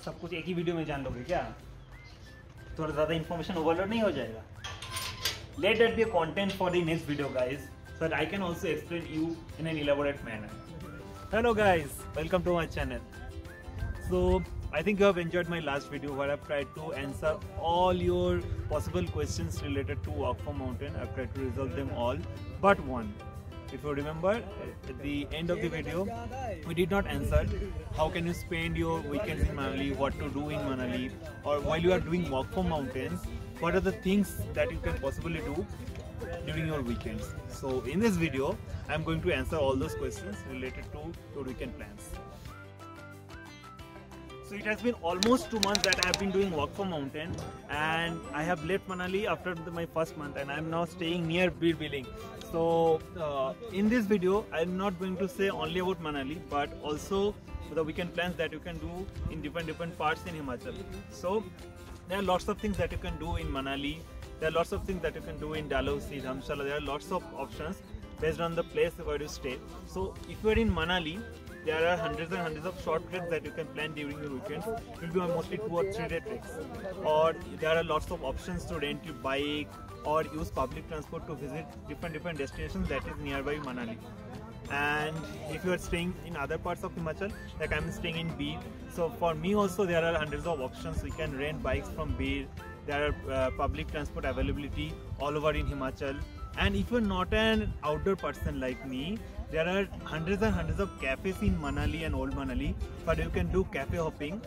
सब कुछ एक ही वीडियो में जान लोगे क्या? थोड़ा ज़्यादा इन्फॉर्मेशन ओवरलोड नहीं हो जाएगा? Let that be a content for the next video, guys, so that I can also explain you in an elaborate manner. Hello guys, welcome to my channel. So I think you have enjoyed my last video where I've tried to answer all your possible questions related to walk from mountain. I've tried to resolve them all but one. If you remember, at the end of the video, we did not answer how can you spend your weekends in Manali, what to do in Manali, or while you are doing walk from mountains, what are the things that you can possibly do during your weekends. So in this video, I am going to answer all those questions related to your weekend plans. So it has been almost 2 months that I have been doing walk from mountain, and I have left Manali after my first month, and I am now staying near Bir Billing. So in this video, I am not going to say only about Manali, but also the weekend plans that you can do in different parts in Himachal. So there are lots of things that you can do in Manali. There are lots of things that you can do in Lahul, Dharamsala. There are lots of options based on the place where you stay. So if you are in Manali, there are hundreds and hundreds of short treks that you can plan during your weekends. It will be mostly 2 or 3 day treks. Or there are lots of options to rent your bike or use public transport to visit different destinations that is nearby Manali. And if you are staying in other parts of Himachal, like I am staying in Bir, so for me also there are hundreds of options. We can rent bikes from Bir. There are public transport availability all over in Himachal. And if you are not an outdoor person like me, there are hundreds and hundreds of cafes in Manali and Old Manali, but you can do cafe hopping,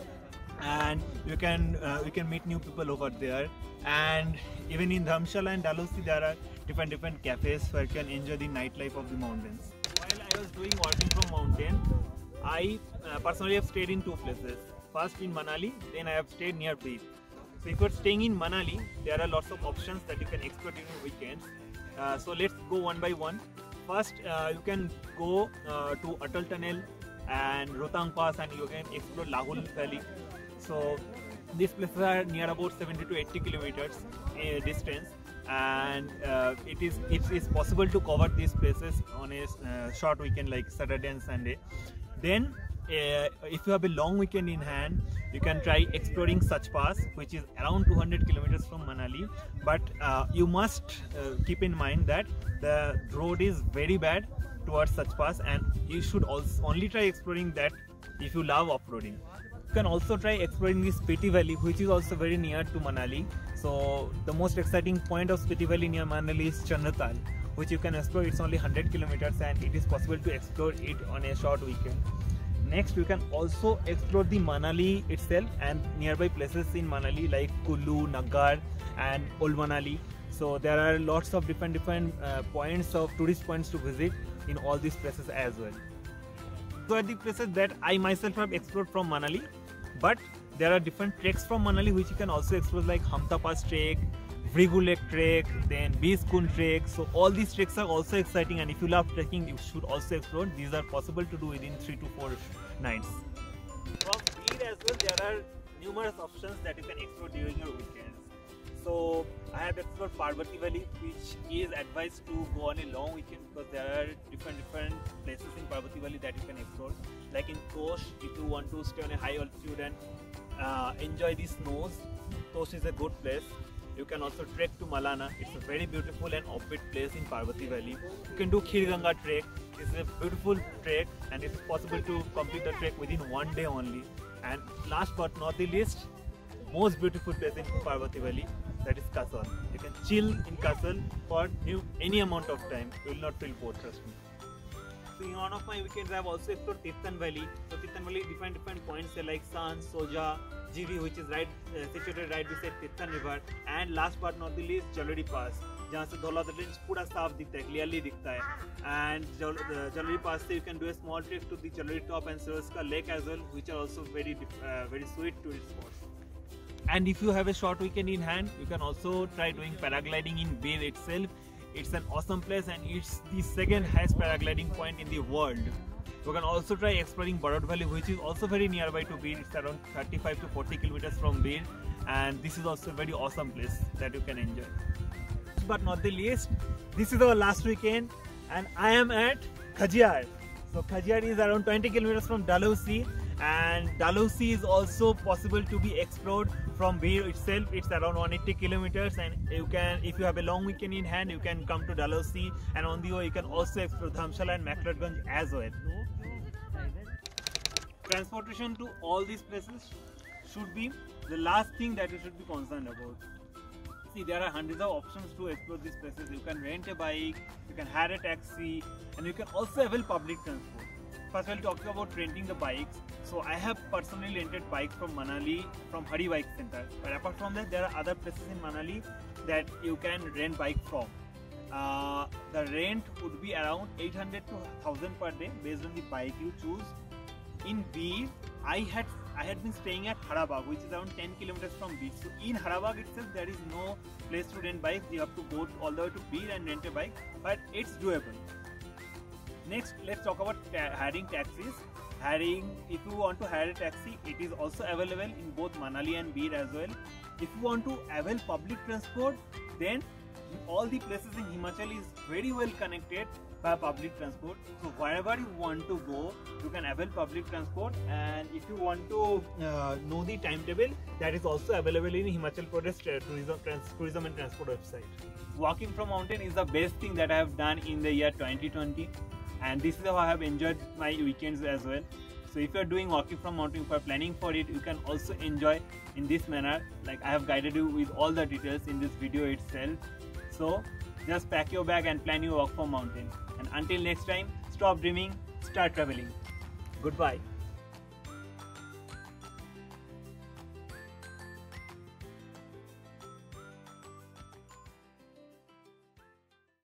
and you can meet new people over there. And even in Dharamsala and Lahul, there are different cafes where you can enjoy the nightlife of the mountains. While I was doing walking from mountain, I personally have stayed in 2 places. First in Manali, then I have stayed near Bir. So if you are staying in Manali, there are lots of options that you can explore during weekends. So let's go one by one. First, you can go to Atal Tunnel and Rohtang Pass, and you can explore Lahul Valley. So these places are near about 70 to 80 kilometers distance, and it is possible to cover these places on a short weekend like Saturday and Sunday. Then if you have a long weekend in hand, you can try exploring Sach Pass, which is around 200 kilometers from Manali, but you must keep in mind that the road is very bad towards Sach Pass, and you should also only try exploring that if you love off-roading. You can also try exploring the Spiti Valley, which is also very near to Manali. So the most exciting point of Spiti Valley near Manali is Tirthan, which you can explore. It's only 100 kilometers, and it is possible to explore it on a short weekend. Next, you can also explore the Manali itself and nearby places in Manali like Kullu, Nagar and Old Manali. So there are lots of different tourist points to visit in all these places as well. So are the places that I myself have explored from Manali, but there are different treks from Manali which you can also explore, like Hamta Pass trek, Vrigu Lake trek, then Biskun trek. So all these treks are also exciting, and if you love trekking, you should also explore. These are possible to do within 3 to 4 nights. From Bir as well, there are numerous options that you can explore during your weekends. So I have explored Parvati Valley, which is advised to go on a long weekend because there are different places in Parvati Valley that you can explore. Like in Tosh, if you want to stay on a high altitude and enjoy the snows, Tosh is a good place. You can also trek to Malana. It's a very beautiful and offbeat place in Parvati Valley. You can do Khirganga trek. It's a beautiful trek, and it's possible to complete the trek within 1 day only. And last but not the least, most beautiful place in Parvati Valley, that is Kasol. You can chill in Kasol for any amount of time. You will not feel bored, trust me. So in one of my weekends, I have also explored Tirthan Valley. So Tirthan Valley, different points there like San, Soja, Jiri, which is situated right beside Tirthan River, and last but not the least, Jalari Pass, जहाँ से Dhaula range पूरा साफ दिखता है, clearly दिखता है. And Jalari Pass से you can do a small trek to the Jalari top and Siroska Lake as well, which are also very sweet tourist spots. And if you have a short weekend in hand, you can also try doing paragliding in Bir itself. It's an awesome place, and it's the second highest paragliding point in the world. You can also try exploring Barot Valley, which is also very nearby to Bir. It's around 35 to 40 kilometers from Bir, and this is also a very awesome place that you can enjoy. But not the least, this is our last weekend, and I am at Khajjar. So Khajjar is around 20 kilometers from Dalhousie, And Dalhousie is also possible to be explored from Bir itself. It's around 180 kilometers, and you can, if you have a long weekend in hand, you can come to Dalhousie, and on the way you can also explore Dharamsala and McLeodganj as well. Transportation to all these places should be the last thing that you should be concerned about. See, there are hundreds of options to explore these places. You can rent a bike, you can hire a taxi, and you can also avail public transport. First, I'll talk about renting the bikes. So I have personally rented bikes from Manali, from Hari Bike Center. But apart from that, there are other places in Manali that you can rent bike from. The rent would be around 800 to 1000 per day based on the bike you choose. In Bir, I had been staying at Harabagh, which is around 10 kilometers from Bir. So in Harabagh itself, there is no place to rent bikes. You have to go all the way to Bir and rent a bike, but it's doable. Next, let's talk about hiring taxis. If you want to hire a taxi, it is also available in both Manali and Bir as well. If you want to avail public transport, then all the places in Himachal is very well connected by public transport. So wherever you want to go, you can avail public transport. And if you want to know the timetable, that is also available in Himachal Pradesh tourism and transport website. Walking from mountain is the best thing that I have done in the year 2020. And this is how I have enjoyed my weekends as well. So if you are doing walking from mountain, if you are planning for it, you can also enjoy in this manner. Like I have guided you with all the details in this video itself. So just pack your bag and plan your walk from mountain. And until next time, stop dreaming, start traveling. Goodbye.